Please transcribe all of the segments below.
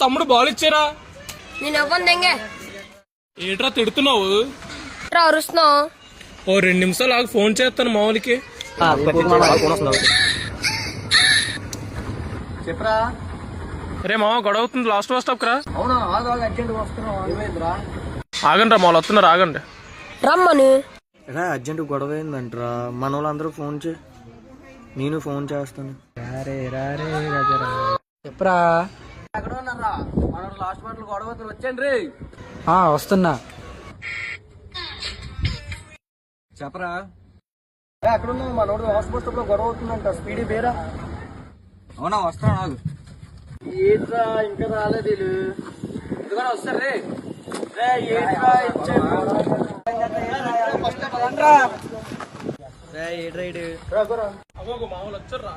తమ్ముడు బాల్ ఇచ్చారా? నేను ఇవ్వండి. ఏట్రా తిడుతున్నావు? అరుస్తున్నావు. ఓ 2 నిమిషాలు ఆగి ఫోన్ చేస్తాను మామూలుకి. చెప్పరా. రే మామ గొడవ అవుతుంది, లాస్ట్ బస్ స్టాప్ రా. అవునా? అర్జెంట్ వస్తున్నావు. ఆగండి రా, మామూలు వస్తున్నారు, ఆగండి. రమ్మని అర్జెంట్ గొడవ అయిందంటరా. మన వాళ్ళందరూ ఫోన్ చేయి, నేను ఫోన్ చేస్తాను. చెప్పరా. ఎక్కడ ఉన్నారా? మన లాస్ట్ మాటలు గొడవ వచ్చాను రే. వస్తున్నా. చెప్పరా. ఎక్కడ ఉన్నావు? మనోడు హాస్పిటల్ లో గొడవ అవుతుందంట. స్పీడ్ పేరా. అవునా? వస్తాను నాకు. ఏంట్రా ఇంకా రాలేదు వీళ్ళు. ఎందుకని వస్తారు రే. ఏంట్రా మామూలు వచ్చారా?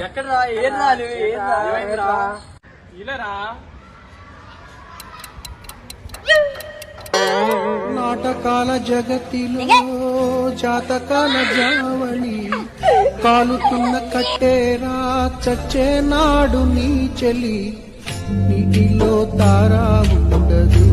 ఎక్కడరా? ఏం రాలు? ఏమైందిరా? ఇలారా నాటకాల జగతిలో జాతకాల జావళి కాలుతున్న కట్టేరా చచ్చే నాడు నీ చెలి నీటిలో తారా ఉండదు.